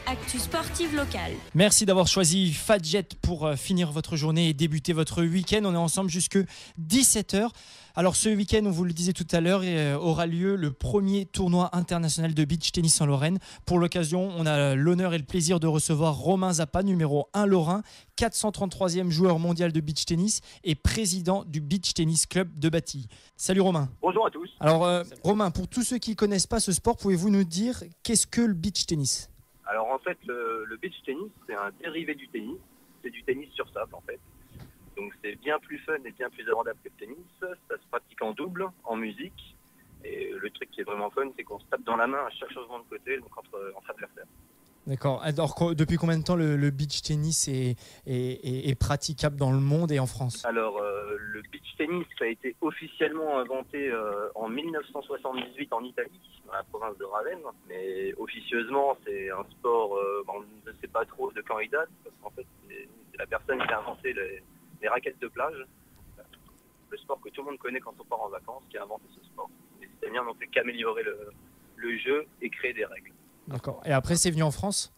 actu sportive locale. Merci d'avoir choisi Fadjet pour finir votre journée et débuter votre week-end. On est ensemble jusque 17h. Alors ce week-end, on vous le disait tout à l'heure, aura lieu le premier tournoi international de beach tennis en Lorraine. Pour l'occasion, on a l'honneur et le plaisir de recevoir Romain Zappa, numéro 1 lorrain, 433e joueur mondial de beach tennis et président du Beach Tennis Club de Batilly. Salut Romain. Bonjour à tous. Alors Romain, pour tous ceux qui ne connaissent pas ce sport, pouvez-vous nous dire qu'est-ce que le beach tennis ? Alors en fait, le beach tennis, c'est un dérivé du tennis. C'est du tennis sur sable en fait. Donc c'est bien plus fun et bien plus abordable que le tennis. Ça se pratique en double, en musique. Et le truc qui est vraiment fun, c'est qu'on se tape dans la main à chaque changement de côté, donc entre adversaires. D'accord. Alors depuis combien de temps le beach tennis est praticable dans le monde et en France ? Alors le beach tennis a été officiellement inventé en 1978 en Italie, dans la province de Ravenne. Mais officieusement, c'est un sport, on ne sait pas trop de quand il date, parce qu'en fait, c'est la personne qui a inventé les raquettes de plage. Le sport que tout le monde connaît quand on part en vacances, qui a inventé ce sport. Les Italiens n'ont fait qu'améliorer le jeu et créer des règles. D'accord. Et après, c'est venu en France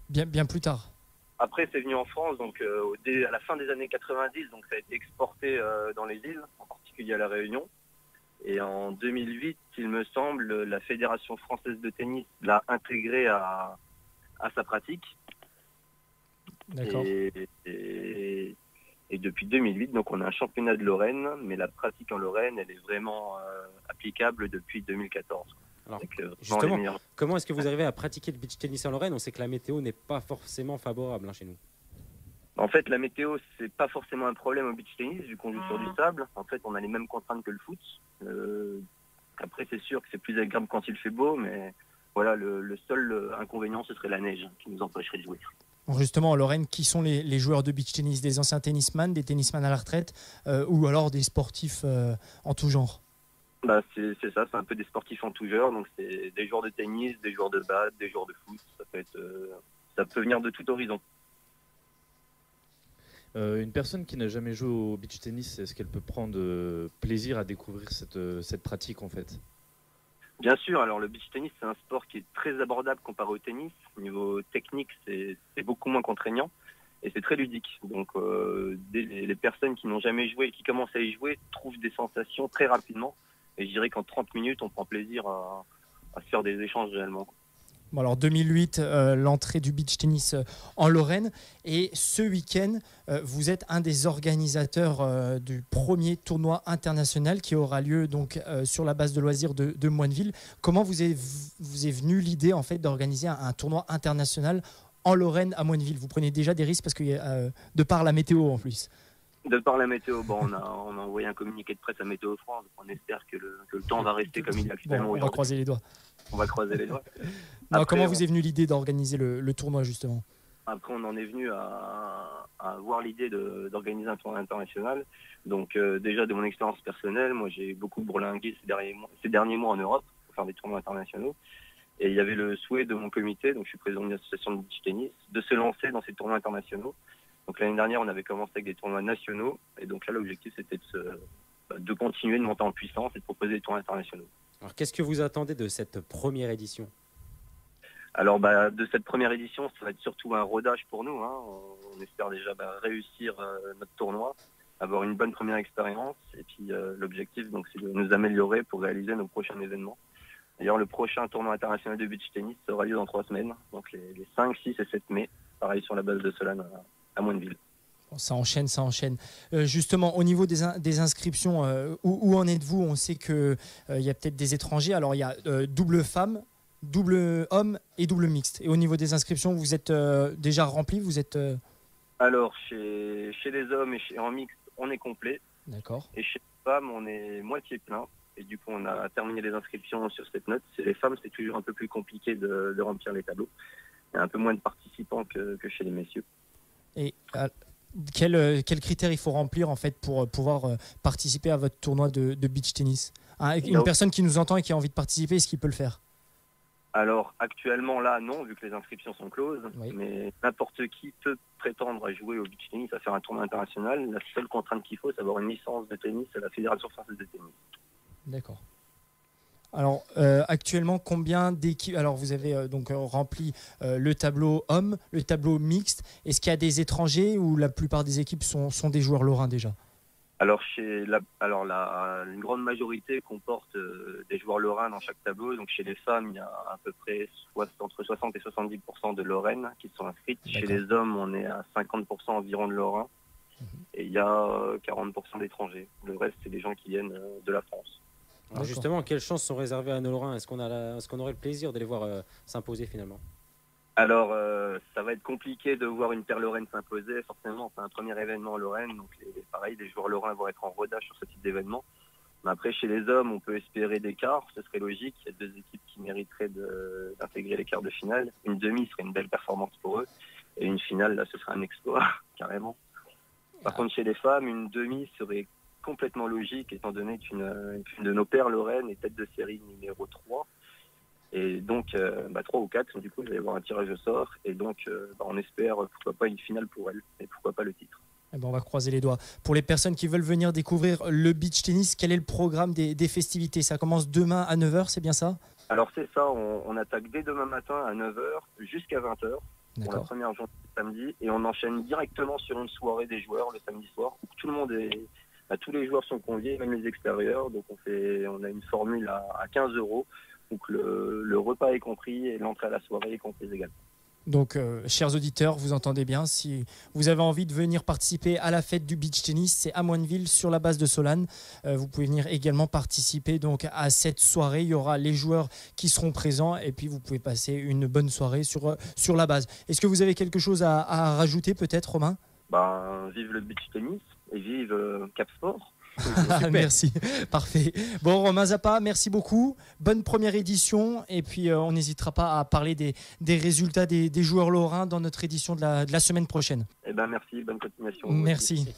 bien plus tard. Après, c'est venu en France, donc à la fin des années 90, donc ça a été exporté dans les îles, en particulier à La Réunion. Et en 2008, il me semble, la Fédération française de tennis l'a intégré à sa pratique. D'accord. Et depuis 2008, donc on a un championnat de Lorraine, mais la pratique en Lorraine, elle est vraiment applicable depuis 2014. Alors, donc, justement, comment est-ce que vous arrivez à pratiquer le beach tennis en Lorraine ? On sait que la météo n'est pas forcément favorable chez nous. En fait, la météo, c'est pas forcément un problème au beach tennis, vu qu'on joue sur du sable. En fait, on a les mêmes contraintes que le foot. Après, c'est sûr que c'est plus agréable quand il fait beau, mais voilà, le seul inconvénient, ce serait la neige qui nous empêcherait de jouer. Bon, justement, en Lorraine, qui sont les joueurs de beach tennis ? Des anciens tennisman, des tennisman à la retraite ou alors des sportifs en tout genre ? C'est ça, c'est un peu des sportifs en tout genre. Donc, c'est des joueurs de tennis, des joueurs de bad, des joueurs de foot. Ça peut venir de tout horizon. Une personne qui n'a jamais joué au beach tennis, est-ce qu'elle peut prendre plaisir à découvrir cette pratique en fait ? Bien sûr, alors le beach tennis, c'est un sport qui est très abordable comparé au tennis. Au niveau technique, c'est beaucoup moins contraignant et c'est très ludique. Donc les personnes qui n'ont jamais joué et qui commencent à y jouer trouvent des sensations très rapidement. Et je dirais qu'en 30 minutes, on prend plaisir à se faire des échanges réellement. Bon, alors 2008, l'entrée du beach tennis en Lorraine. Et ce week-end, vous êtes un des organisateurs du premier tournoi international qui aura lieu donc, sur la base de loisirs de Moineville. Comment vous est venue l'idée en fait, d'organiser un tournoi international en Lorraine à Moineville ? Vous prenez déjà des risques parce que de par la météo en plus. De par la météo, on a envoyé un communiqué de presse à Météo France. On espère que le temps va rester comme il est actuellement. Bon, on va croiser les doigts. On va croiser les doigts. Après, comment vous est venue l'idée d'organiser le tournoi justement ? Après, on en est venu à avoir l'idée d'organiser un tournoi international. Donc déjà de mon expérience personnelle, moi j'ai beaucoup bourlingué ces derniers mois en Europe pour faire des tournois internationaux. Et il y avait le souhait de mon comité, donc je suis président d'une association de beach tennis, de se lancer dans ces tournois internationaux. Donc l'année dernière, on avait commencé avec des tournois nationaux. Et donc là, l'objectif, c'était de continuer de monter en puissance et de proposer des tournois internationaux. Alors qu'est-ce que vous attendez de cette première édition ? Alors de cette première édition, ça va être surtout un rodage pour nous. On espère déjà réussir notre tournoi, avoir une bonne première expérience. Et puis l'objectif, donc, c'est de nous améliorer pour réaliser nos prochains événements. D'ailleurs, le prochain tournoi international de beach tennis aura lieu dans 3 semaines. Donc les 5, 6 et 7 mai, pareil sur la base de Solane à Moineville. Ça enchaîne. Justement, au niveau des inscriptions, où en êtes-vous ? On sait qu'il y a peut-être des étrangers. Alors, il y a double femme, double homme et double mixte. Et au niveau des inscriptions, vous êtes déjà rempli ? Alors, chez les hommes et en mixte, on est complet. D'accord. Et chez les femmes, on est moitié plein. Et du coup, on a terminé les inscriptions sur cette note. Chez les femmes, c'est toujours un peu plus compliqué de remplir les tableaux. Il y a un peu moins de participants que chez les messieurs. Et quels critères il faut remplir en fait pour pouvoir participer à votre tournoi de beach tennis ? Une personne qui nous entend et qui a envie de participer, est-ce qu'il peut le faire ? Alors actuellement là non, vu que les inscriptions sont closes, oui. Mais n'importe qui peut prétendre à jouer au beach tennis, à faire un tournoi international. La seule contrainte qu'il faut, c'est avoir une licence de tennis à la Fédération française de tennis. D'accord. Alors actuellement, combien d'équipes? Alors vous avez donc rempli le tableau homme, le tableau mixte. Est-ce qu'il y a des étrangers ou la plupart des équipes sont des joueurs lorrains déjà? Alors, une grande majorité comporte des joueurs lorrains dans chaque tableau. Donc, chez les femmes, il y a à peu près entre 60 et 70% de Lorraine qui sont inscrites. Chez les hommes, on est à 50% environ de Lorrains. Et il y a 40% d'étrangers. Le reste, c'est des gens qui viennent de la France. Alors justement, quelles chances sont réservées à nos Lorrains? Est-ce qu'on aurait le plaisir de les voir s'imposer finalement? Alors, ça va être compliqué de voir une paire lorraine s'imposer. Forcément, c'est un premier événement en Lorraine. Donc, pareil, les joueurs lorrains vont être en rodage sur ce type d'événement. Mais après, chez les hommes, on peut espérer des quarts. Ce serait logique. Il y a deux équipes qui mériteraient d'intégrer les quarts de finale. Une demi serait une belle performance pour eux. Et une finale, là, ce serait un exploit, carrément. Par contre, chez les femmes, une demi serait complètement logique, étant donné qu'une de nos paires lorraines est tête de série numéro 3. Et donc, 3 ou 4, du coup, il va y avoir un tirage au sort. Et donc, on espère, pourquoi pas, une finale pour elle. Et pourquoi pas le titre. Eh ben, on va croiser les doigts. Pour les personnes qui veulent venir découvrir le beach tennis, quel est le programme des festivités? Ça commence demain à 9h, c'est bien ça? Alors, c'est ça. On attaque dès demain matin à 9h jusqu'à 20h. Pour la première journée samedi. Et on enchaîne directement sur une soirée des joueurs le samedi soir. Où tout le monde tous les joueurs sont conviés, même les extérieurs. Donc, on a une formule à 15 €. Donc le repas est compris et l'entrée à la soirée est comprise également. Donc, chers auditeurs, vous entendez bien, si vous avez envie de venir participer à la fête du beach tennis, c'est à Moineville sur la base de Solane. Vous pouvez venir également participer donc à cette soirée. Il y aura les joueurs qui seront présents et puis vous pouvez passer une bonne soirée sur la base. Est-ce que vous avez quelque chose à rajouter peut-être, Romain? Vive le beach tennis et vive Cap Sport. Merci, parfait. Bon, Romain Zappa, merci beaucoup. Bonne première édition et puis on n'hésitera pas à parler des résultats des joueurs lorrains dans notre édition de la semaine prochaine. Merci, bonne continuation. Merci.